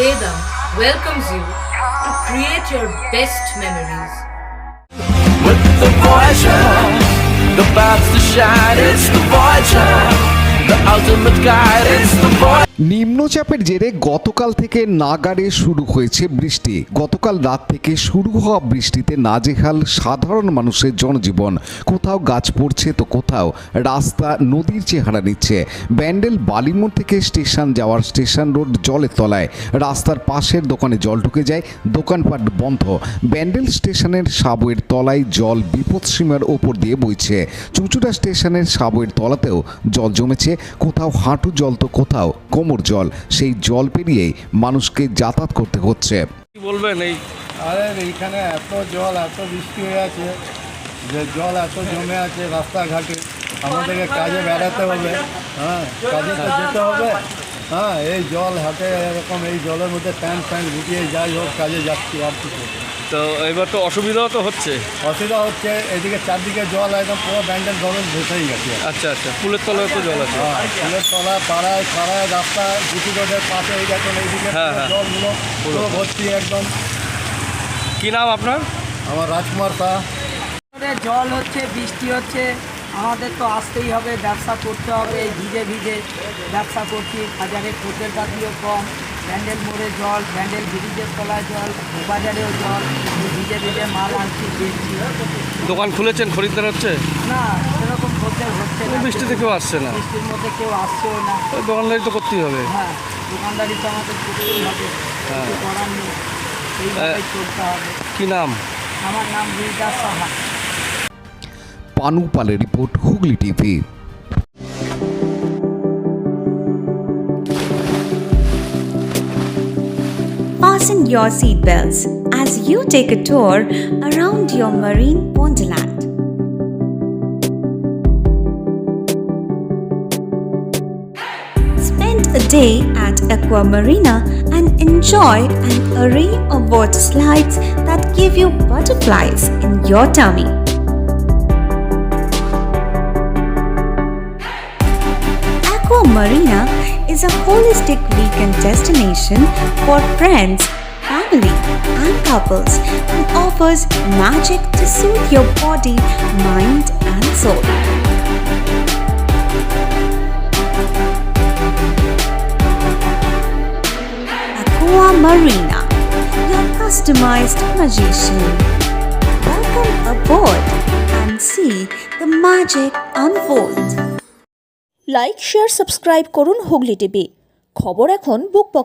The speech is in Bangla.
Vedam welcomes you to create your best memories. With the Voyager, the paths to shine, it's the Voyager, the ultimate guide, it's the Voyager. নিম্নচাপের জেরে গতকাল থেকে নাগাড়ে শুরু হয়েছে বৃষ্টি। গতকাল রাত থেকে শুরু হওয়া বৃষ্টিতে নাজেহাল সাধারণ মানুষের জনজীবন। কোথাও গাছ পড়ছে তো কোথাও রাস্তা নদীর চেহারা নিচ্ছে। ব্যান্ডেল বালিমোড় থেকে স্টেশন যাওয়ার স্টেশন রোড জলের তলায়, রাস্তার পাশের দোকানে জল ঢুকে যায়, দোকানপাট বন্ধ। ব্যান্ডেল স্টেশনের সাবওয়ের তলায় জল বিপদসীমার ওপর দিয়ে বইছে। চুঁচুড়া স্টেশনের সাবওয়ের তলাতেও জল জমেছে, কোথাও হাঁটু জল তো কোথাও কোমর জল। সেই জল পেরিয়ে মানুষকে যাতায়াত করতে হচ্ছে। কি বলবেন এই এইখানে এত জল, এত বৃষ্টি হয়ে আছে যে জল এত জমে আছে রাস্তাঘাটে। আমাদেরকে কাজে বেড়াতে হবে, কাজে তো যেতে হবে। এই জল হাতে এরকম এই জলের মধ্যে প্যান্ট গুটিয়ে যাই হোক কাজে যাচ্ছি আর কি করবো। তো এবার তো অসুবিধাও তো হচ্ছে। অসুবিধা হচ্ছে, এদিকে চারদিকে জল একদম পুরো ব্যান্ডেল জলের ভেসেই গেছে। আচ্ছা আচ্ছা, ফুলের তলায় তো জল আছে। ফুলের তলা পাড়ায় পাড়ায় রাস্তা গুটি রোডের পাশে এই দেখুন এইদিকে জলগুলো পুরো ভর্তি একদম। কি নাম আপনার? আমার রাজকুমার শাহ। জল হচ্ছে, বৃষ্টি হচ্ছে, আমাদের তো আসতেই হবে, ব্যবসা করতে হবে। ভিজে ভিজে ব্যবসা করছি, বাজারে খদ্দের পাতিও কম। ব্যান্ডেল মোড়ে জল, ব্যান্ডেল ব্রিজের তলায় জল, বাজারেও জল। ভিজে ভিজে মাল আনছি, বেচছি। দোকান খুলেছেন, খরিদ্দার হচ্ছে না, সেরকম খদ্দের হচ্ছে না। বৃষ্টিতে কেউ আসছে না, বৃষ্টির মধ্যে কেউ আসছেও না। দোকানদারি তো করতেই হবে। হ্যাঁ, দোকানদারি তো আমাদের করতেই হবে, কিছু করার নেই, এইভাবেই চলতে হবে। কি নাম? আমার নাম রুইদা সাহা। পানু পালের report, Hooghly TV. Fasten your seatbelts as you take a tour around your marine wonderland. Spend a day at Aqua Marina and enjoy an array of water slides that give you butterflies in your tummy. Aqua Marina is a holistic weekend destination for friends, family, and couples and offers magic to soothe your body, mind, and soul. Aqua Marina, your customized magician. Welcome aboard and see the magic unfold. Like, share, subscribe করুন হুগলি টিভি। খবর এখন বুক পকেটে।